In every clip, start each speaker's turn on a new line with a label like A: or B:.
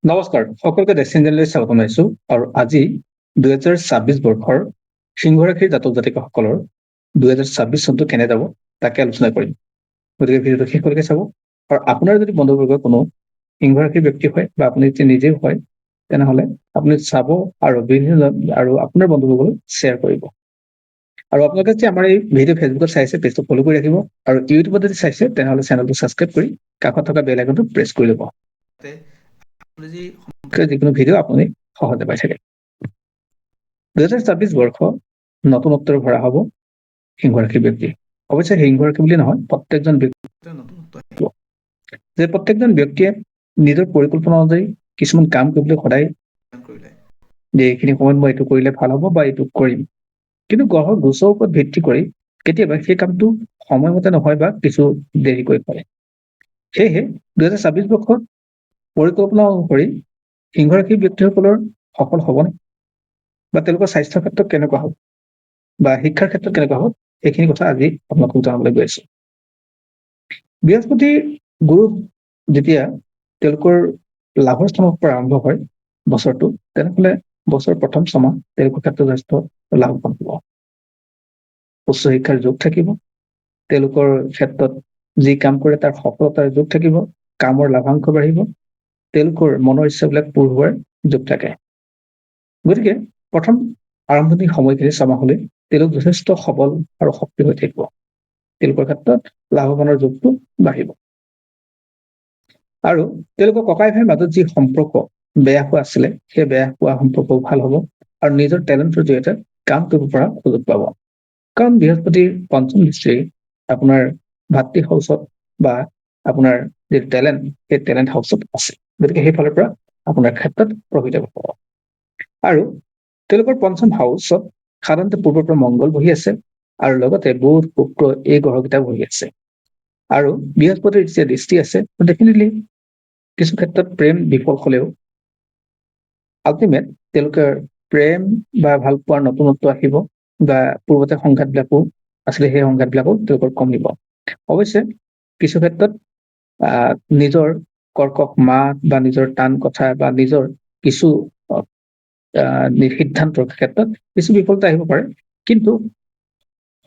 A: নমস্কাৰ সকলোকে ডেষ্টিনেলৈ স্বাগতম জনাইছো আৰু আজি 2026 বৰ্ষৰ সিংহ ৰাশিৰ জাতক জাতিকাসকলৰ 2026 চনটো কেনে যাব তাকে আলোচনা কৰিম। গতিকে ভিডিঅ'টো শেষলৈকে চাব আৰু আপোনাৰ যদি বন্ধুবৰ্গৰ কোনো সিংহ ৰাশিৰ ব্যক্তি হয় বা আপুনি নিজেও হয় তেনেহ'লে আপুনি চাব আৰু আপোনাৰ বন্ধুবৰ্গলৈ শ্বেয়াৰ কৰিব। আৰু আপোনালোকে যদি আমাৰ এই ভিডিঅ' ফেচবুকত চাইছে পেজটো ফ'ল' কৰি ৰাখিব আৰু ইউটিউবত যদি চাইছে তেনেহ'লে চেনেলটো ছাবস্ক্ৰাইব কৰি কাষত থকা বেল আইকনটো প্ৰেছ কৰি ল'ব। যিকোনো ভিডিঅ' আপুনি সহজে পাই থাকে। 2026 বৰ্ষ নতুনত্বৰ ভৰা হ'ব সিংহ ৰাশিৰ ব্যক্তি। অৱশ্যে সিংহ ৰাশি বুলি নহয়, প্ৰত্যেকজন ব্যক্তি যে প্ৰত্যেকজন ব্যক্তিয়ে নিজৰ পৰিকল্পনা অনুযায়ী কিছুমান কাম কৰিবলৈ সদায় যে এইখিনি সময়ত মই এইটো কৰিলে ভাল হ'ব বা এইটো কৰিম, কিন্তু গ্ৰহৰ গোচৰৰ ওপৰত ভিত্তি কৰি কেতিয়াবা সেই কামটো সময়মতে নহয় বা কিছু দেৰিকৈ কৰে। সেয়েহে 2026 বৰ্ষত পৰিকল্পনা অনুসৰি সিংহ ৰাশিৰ ব্যক্তিসকলৰ সফল হ'বনে বা তেওঁলোকৰ স্বাস্থ্যৰ ক্ষেত্ৰত কেনেকুৱা হ'ব বা শিক্ষাৰ ক্ষেত্ৰত কেনেকুৱা হ'ব, এইখিনি কথা আজি আপোনালোকক জনাবলৈ গৈ আছো। বৃহস্পতি গুৰু যেতিয়া তেওঁলোকৰ লাভৰ স্থানৰ পৰা আৰম্ভ হয় বছৰটো, তেনেহ'লে বছৰৰ প্ৰথম ছমাহ তেওঁলোকৰ ক্ষেত্ৰত যথেষ্ট লাভৱান হ'ব। উচ্চ শিক্ষাৰ যোগ থাকিব, তেওঁলোকৰ ক্ষেত্ৰত যি কাম কৰে তাৰ সফলতাৰ যোগ থাকিব, কামৰ লাভাংশ বাঢ়িব, তেওঁলোকৰ মনৰ ইচ্ছাবিলাক পূৰ হোৱাৰ যোগ থাকে। গতিকে প্ৰথম আৰম্ভণিৰ সময়খিনি ছমাহলৈ তেওঁলোক যথেষ্ট সবল আৰু শক্তি হৈ থাকিব, তেওঁলোকৰ ক্ষেত্ৰত লাভৱানৰ যোগটো বাঢ়িব। আৰু তেওঁলোকৰ ককাই ভাইৰ মাজত যি সম্পৰ্ক বেয়া হোৱা আছিলে সেই বেয়া হোৱা সম্পৰ্ক ভাল হ'ব আৰু নিজৰ টেলেণ্টৰ জৰিয়তে কাম কৰিব পৰা সুযোগ পাব। কাৰণ বৃহস্পতিৰ পঞ্চম দৃষ্টি আপোনাৰ ভাতৃ হাউচত বা আপোনাৰ যি টেলেণ্ট সেই টেলেণ্ট হাউচত আছে, গতিকে সেইফালৰ পৰা আপোনাৰ ক্ষেত্ৰত প্ৰফিটেবল হ'ব। আৰু তেওঁলোকৰ পঞ্চম হাউচত সাধাৰণতে পূৰ্বৰ পৰা মংগল বহি আছে আৰু লগতে বুধ শুক্ৰ এই গ্ৰহকেইটা বহি আছে আৰু বৃহস্পতিৰ যেতিয়া দৃষ্টি আছে ডেফিনেটলি কিছু ক্ষেত্ৰত প্ৰেম বিফল হ'লেও আল্টিমেট তেওঁলোকৰ প্ৰেম বা ভাল পোৱাৰ নতুনত্ব আহিব বা পূৰ্বতে সংঘাতবিলাকো আছিলে সেই সংঘাতবিলাকো তেওঁলোকৰ কমিব। অৱশ্যে কিছু ক্ষেত্ৰত নিজৰ কৰ্কশ মাত বা নিজৰ টান কথা বা নিজৰ কিছু সিদ্ধান্তৰ ক্ষেত্ৰত কিছু বিফলতা আহিব পাৰে, কিন্তু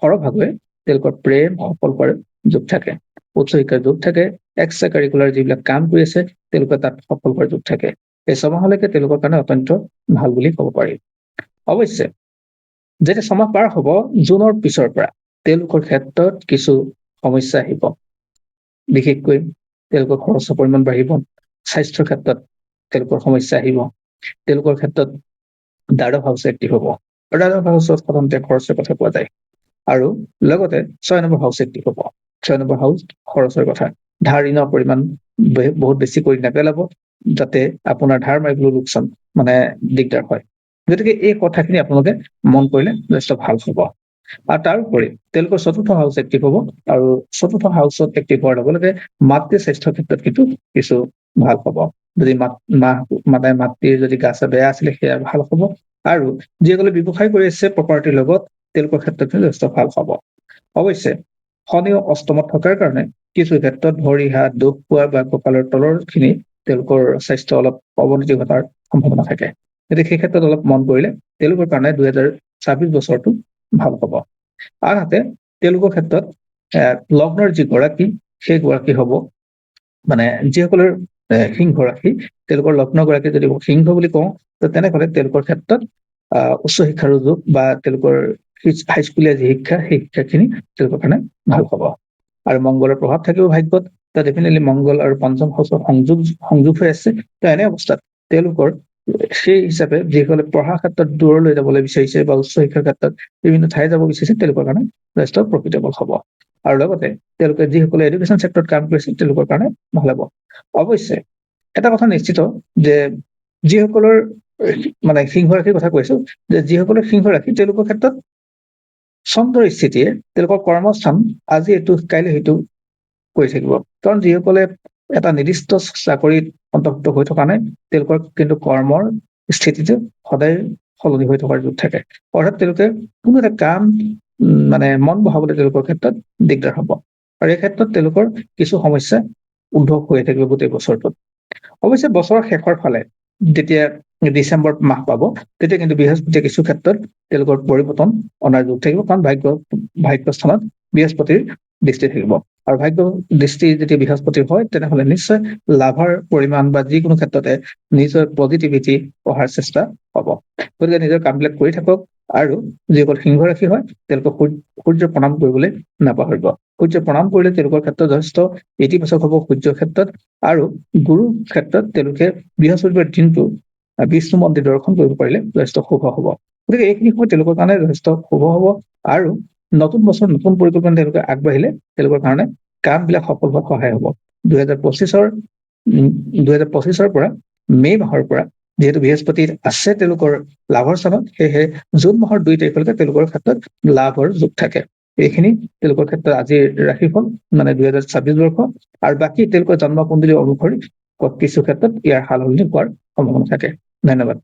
A: সৰহভাৱে তেওঁলোকৰ প্ৰেম সফল হোৱাৰ যোগ থাকে, উচ্চ শিক্ষাৰ যোগ থাকে, এক্সট্ৰা কাৰিকুলাৰ যিবিলাক কাম কৰি আছে তেওঁলোকে তাত সফল হোৱাৰ যোগ থাকে। এই ছমাহলৈকে তেওঁলোকৰ কাৰণে অত্যন্ত ভাল বুলি ক'ব পাৰি। অৱশ্যে যেতিয়া ছমাহ পাৰ হ'ব জুনৰ পিছৰ পৰা তেওঁলোকৰ ক্ষেত্ৰত কিছু সমস্যা আহিব, বিশেষকৈ তেওঁলোকৰ খৰচৰ পৰিমাণ বাঢ়িব, স্বাস্থ্যৰ ক্ষেত্ৰত তেওঁলোকৰ সমস্যা আহিব, তেওঁলোকৰ ক্ষেত্ৰত দ্বাদশ হাউচ এক্টিভ হ'ব আৰু দ্বাদশ হাউচত সাধাৰণতে খৰচৰ কথা পোৱা যায়। আৰু লগতে 6 নম্বৰ হাউচ এক্টিভ হ'ব। 6 নম্বৰ হাউচ খৰচৰ কথা, ধাৰ ঋণৰ পৰিমাণ বহুত বেছি কৰি নেপেলাব যাতে আপোনাৰ ধাৰ মাৰিবলৈ লোকচান দিগদাৰ হয়। গতিকে এই কথাখিনি আপোনালোকে মন কৰিলে যথেষ্ট ভাল হ'ব। আৰু তাৰোপৰি তেওঁলোকৰ চতুৰ্থ হাউচ এক্টিভ হ'ব আৰু চতুৰ্থ হাউচত এক্টিভ হোৱাৰ লগে লগে মাতৃৰ স্বাস্থ্যৰ ক্ষেত্ৰত কিন্তু কিছু ভাল হ'ব। যদি মাতৃৰ যদি গা চা বেয়া আছিলে সেয়া ভাল হ'ব আৰু যিসকলে ব্যৱসায় কৰি আছে প্ৰপাৰ্টিৰ লগত তেওঁলোকৰ ক্ষেত্ৰত যথেষ্ট ভাল হ'ব। অৱশ্যে শনিও অষ্টমত থকাৰ কাৰণে কিছু ক্ষেত্ৰত ভৰি হাত দুখ পোৱা বা কঁকালৰ তলৰ খিনি তেওঁলোকৰ স্বাস্থ্য অলপ অৱনতি ঘটাৰ সম্ভাৱনা থাকে। গতিকে সেই ক্ষেত্ৰত অলপ মন কৰিলে তেওঁলোকৰ কাৰণে 2026 বছৰটো ভাল হ'ব। আনহাতে তেওঁলোকৰ ক্ষেত্ৰত লগ্নৰ যি গৰাকী সেই গৰাকী হ'ব যিসকলৰ সিংহ ৰাশি, তেওঁলোকৰ লগ্ন গৰাকী যদি সিংহ বুলি কওঁ তেনেহ'লে তেওঁলোকৰ ক্ষেত্ৰত উচ্চ শিক্ষাৰ যোগ বা তেওঁলোকৰ হাইস্কুলীয়া যি শিক্ষা সেই শিক্ষাখিনি তেওঁলোকৰ কাৰণে ভাল হ'ব। আৰু মংগলৰ প্ৰভাৱ থাকিব ভাগ্যত, ডেফিনেটলি মংগল আৰু পঞ্চম হাউচৰ সংযোগ হৈ আছে। এনে অৱস্থাত তেওঁলোকৰ সেই হিচাপে যিসকলে পঢ়া ক্ষেত্ৰত দূৰলৈ যাবলৈ বিচাৰিছে বা উচ্চ শিক্ষাৰ ক্ষেত্ৰত বিভিন্ন ঠাই যাব বিচাৰিছে তেওঁলোকৰ কাৰণে যথেষ্ট প্ৰফিটেবল হ'ব। আৰু লগতে তেওঁলোকে যিসকলে এডুকেশ্যন চেক্টৰত কাম কৰিছে তেওঁলোকৰ কাৰণে ভাল হ'ব। অৱশ্যে এটা কথা নিশ্চিত যে যিসকলৰ সিংহ ৰাশিৰ কথা কৈছো, যে যিসকলৰ সিংহ ৰাশি তেওঁলোকৰ ক্ষেত্ৰত চন্দ্ৰৰ স্থিতিয়ে তেওঁলোকৰ কৰ্মস্থান আজি এইটো কাইলৈ সেইটো কৰি থাকিব। কাৰণ যিসকলে এটা নিৰ্দিষ্ট চাকৰিত অন্তৰ্ভুক্ত হৈ থকা নাই তেওঁলোকৰ কিন্তু কৰ্মৰ স্থিতিটো সদায় সলনি হৈ থকাৰ যোগ থাকে। অৰ্থাৎ তেওঁলোকে কোনো এটা কাম মন বহাবলৈ তেওঁলোকৰ ক্ষেত্ৰত দিগদাৰ হ'ব আৰু এই ক্ষেত্ৰত তেওঁলোকৰ কিছু সমস্যা উদ্ভৱ হৈ থাকিব গোটেই বছৰটোত। অৱশ্যে বছৰৰ শেষৰ ফালে যেতিয়া ডিচেম্বৰ মাহ পাব তেতিয়া কিন্তু বৃহস্পতিয়ে কিছু ক্ষেত্ৰত তেওঁলোকৰ পৰিৱৰ্তন অনাৰ যোগ থাকিব, কাৰণ ভাগ্য স্থানত বৃহস্পতিৰ দৃষ্টি থাকিব। আৰু ভাগ্য দৃষ্টি যেতিয়া বৃহস্পতিৰ হয় তেনেহলে নিশ্চয় লাভৰ পৰিমাণ বা যিকোনো ক্ষেত্ৰতে নিজৰ পজিটিভিটি অহাৰ চেষ্টা হ'ব। গতিকে নিজৰ কামবিলাক কৰি থাকক, আৰু যিসকল সিংহ ৰাশি হয় তেওঁলোকে সূৰ্য প্ৰণাম কৰিবলৈ নাপাহৰিব। সূৰ্য প্ৰণাম কৰিলে তেওঁলোকৰ ক্ষেত্ৰত যথেষ্ট ইতিবাচক হ'ব সূৰ্যৰ ক্ষেত্ৰত। আৰু গুৰুৰ ক্ষেত্ৰত তেওঁলোকে বৃহস্পতিবাৰ দিনটো বিষ্ণু মন্দিৰ দৰ্শন কৰিব পাৰিলে যথেষ্ট শুভ হ'ব। গতিকে এইখিনি সময় তেওঁলোকৰ কাৰণে যথেষ্ট শুভ হ'ব, আৰু নতুন বছৰ নতুন পৰিকল্পনা তেওঁলোকে আগবাঢ়িলে তেওঁলোকৰ কাৰণে কামবিলাক সফল হোৱাত সহায় হ'ব। 2025ৰ পৰা মে' মাহৰ পৰা যিহেতু বৃহস্পতি আছে তেওঁলোকৰ লাভৰ স্থানত, সেয়েহে জুন মাহৰ 2 তাৰিখলৈকে তেওঁলোকৰ ক্ষেত্ৰত লাভৰ যোগ থাকে। এইখিনি তেওঁলোকৰ ক্ষেত্ৰত আজিৰ ৰাশিফল, মানে 2026 বৰ্ষ। আৰু বাকী তেওঁলোকৰ জন্ম কুণ্ডলী অনুসৰি কিছু ক্ষেত্ৰত ইয়াৰ সাল সলনি হোৱাৰ সম্ভাৱনা থাকে। ধন্যবাদ।